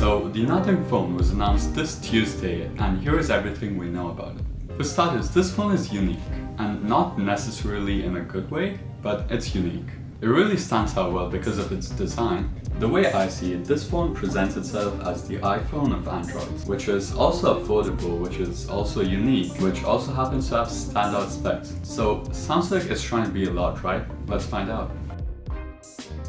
So the Nothing phone was announced this Tuesday, and here is everything we know about it. For starters, this phone is unique, and not necessarily in a good way, but it's unique. It really stands out well because of its design. The way I see it, this phone presents itself as the iPhone of Android, which is also affordable, which is also unique, which also happens to have standout specs. So sounds like it's trying to be a lot, right? Let's find out.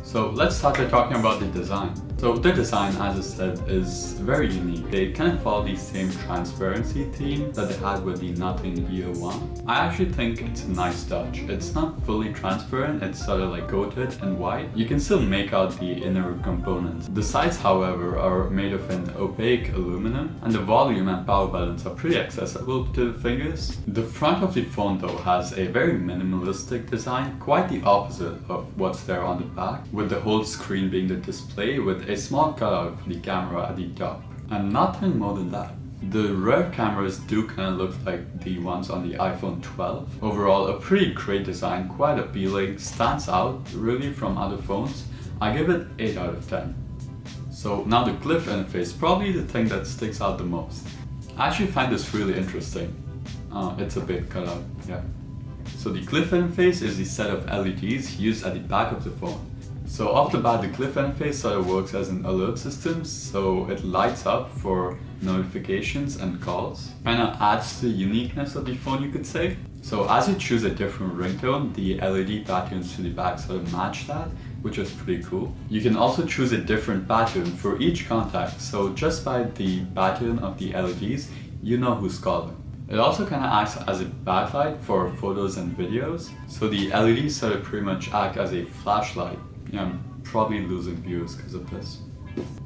So let's start by talking about the design. So the design, as I said, is very unique. They kind of follow the same transparency theme that they had with the Nothing Year 1. I actually think it's a nice touch. It's not fully transparent, it's sort of like coated and white. You can still make out the inner components. The sides, however, are made of an opaque aluminum, and the volume and power buttons are pretty accessible to the fingers. The front of the phone though has a very minimalistic design, quite the opposite of what's there on the back, with the whole screen being the display with a small cutout for the camera at the top, and nothing more than that. The rear cameras do kind of look like the ones on the iPhone 12. Overall, a pretty great design, quite appealing, stands out really from other phones. I give it 8 out of 10. So now the glyph interface, probably the thing that sticks out the most. I actually find this really interesting. It's a bit cut out, yeah. So the glyph interface is the set of LEDs used at the back of the phone. So off the bat, the glyph interface sort of works as an alert system, so it lights up for notifications and calls. Kinda adds to the uniqueness of the phone, you could say. So as you choose a different ringtone, the LED patterns to the back sort of match that, which is pretty cool. You can also choose a different pattern for each contact, so just by the pattern of the LEDs, you know who's calling. It also kind of acts as a backlight for photos and videos, so the LEDs sort of pretty much act as a flashlight. Yeah, I'm probably losing viewers because of this.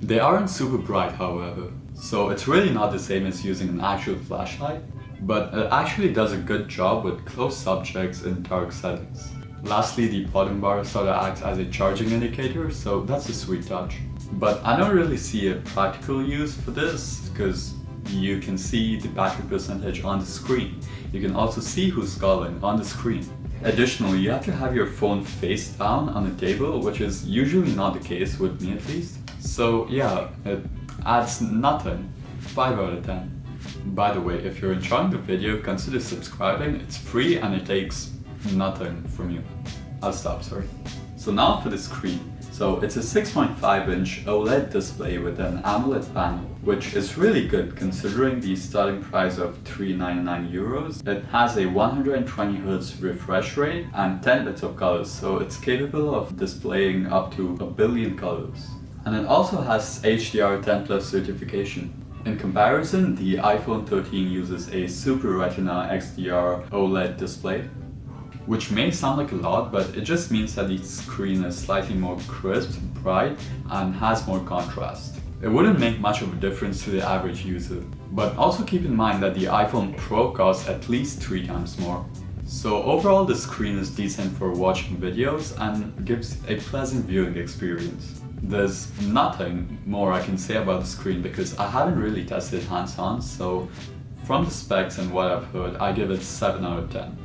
They aren't super bright, however, so it's really not the same as using an actual flashlight, but it actually does a good job with close subjects in dark settings. Lastly, the bottom bar sort of acts as a charging indicator, so that's a sweet touch. But I don't really see a practical use for this, because you can see the battery percentage on the screen. You can also see who's calling on the screen. Additionally, you have to have your phone face down on a table, which is usually not the case with me at least. So yeah, it adds nothing. 5 out of 10. By the way, if you're enjoying the video, consider subscribing. It's free and it takes nothing from you. I'll stop, sorry. So now for the screen. So it's a 6.5-inch OLED display with an AMOLED panel, which is really good considering the starting price of €399. It has a 120Hz refresh rate and 10 bits of colors, so it's capable of displaying up to 1 billion colors. And it also has HDR10+ certification. In comparison, the iPhone 13 uses a Super Retina XDR OLED display, which may sound like a lot, but it just means that the screen is slightly more crisp, bright, and has more contrast. It wouldn't make much of a difference to the average user. But also keep in mind that the iPhone Pro costs at least 3 times more. So overall, the screen is decent for watching videos and gives a pleasant viewing experience. There's nothing more I can say about the screen because I haven't really tested hands-on, so from the specs and what I've heard, I give it 7 out of 10.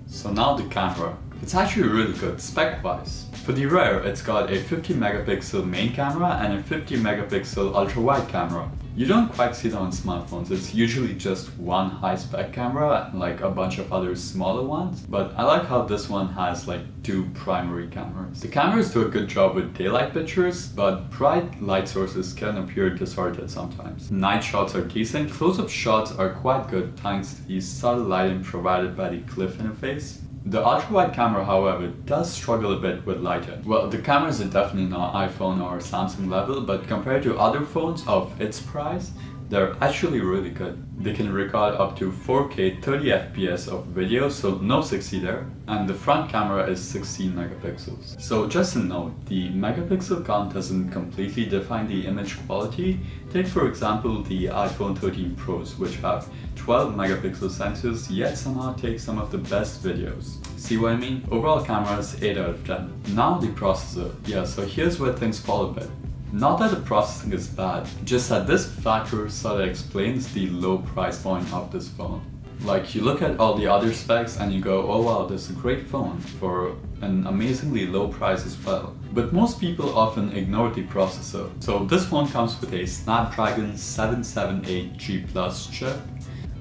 So now the camera. It's actually really good spec-wise. For the rear, it's got a 50 megapixel main camera and a 50 megapixel ultra-wide camera. You don't quite see that on smartphones, it's usually just one high-spec camera and like a bunch of other smaller ones, but I like how this one has like 2 primary cameras. The cameras do a good job with daylight pictures, but bright light sources can appear distorted sometimes. Night shots are decent, close-up shots are quite good thanks to the subtle lighting provided by the glyph interface. The ultra-wide camera, however, does struggle a bit with lighting. Well, the cameras are definitely not iPhone or Samsung level, but compared to other phones of its price, they're actually really good. They can record up to 4K 30 FPS of video, so no 60 there, and the front camera is 16 megapixels. So just a note, the megapixel count doesn't completely define the image quality. Take for example the iPhone 13 Pros, which have 12 megapixel sensors, yet somehow take some of the best videos. See what I mean? Overall camera is 8 out of 10. Now the processor. Yeah, so here's where things fall a bit. Not that the processing is bad, just that this factor sort of explains the low price point of this phone. Like, you look at all the other specs and you go, oh wow, this is a great phone for an amazingly low price as well. But most people often ignore the processor. So this phone comes with a Snapdragon 778G Plus chip,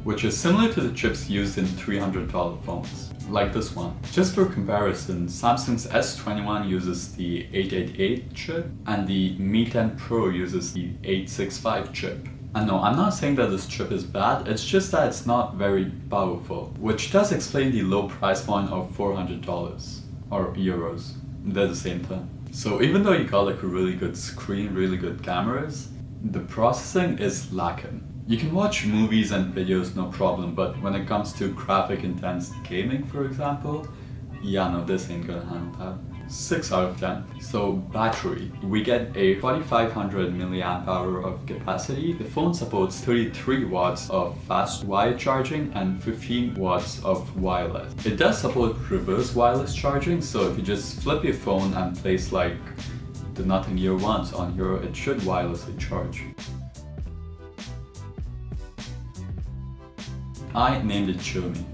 which is similar to the chips used in $300 phones, like this one. Just for comparison, Samsung's S21 uses the 888 chip and the Mi 10 Pro uses the 865 chip. And no, I'm not saying that this chip is bad, it's just that it's not very powerful, which does explain the low price point of $400 or euros. They're the same thing. So even though you got like a really good screen, really good cameras, the processing is lacking. You can watch movies and videos no problem, but when it comes to graphic intense gaming, for example, yeah, no, this ain't gonna handle that. 6 out of 10. So battery, we get a 4500 milliamp hour of capacity. The phone supports 33 watts of fast wired charging and 15 watts of wireless. It does support reverse wireless charging, so if you just flip your phone and place like the Nothing Ear ones on here, it should wirelessly charge. I named it Xiaomi.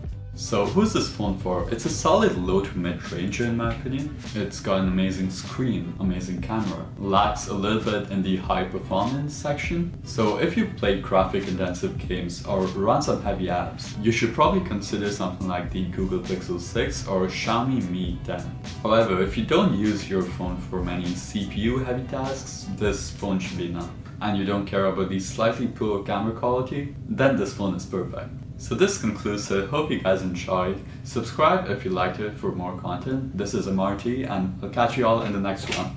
So who's this phone for? It's a solid low to mid-range in my opinion. It's got an amazing screen, amazing camera, lacks a little bit in the high performance section. So if you play graphic intensive games or run some heavy apps, you should probably consider something like the Google Pixel 6 or Xiaomi Mi 10. However, if you don't use your phone for many CPU heavy tasks, this phone should be enough. And you don't care about the slightly poor camera quality, then this phone is perfect. So this concludes it. Hope you guys enjoyed. Subscribe if you liked it for more content. This is Amarty and I'll catch you all in the next one.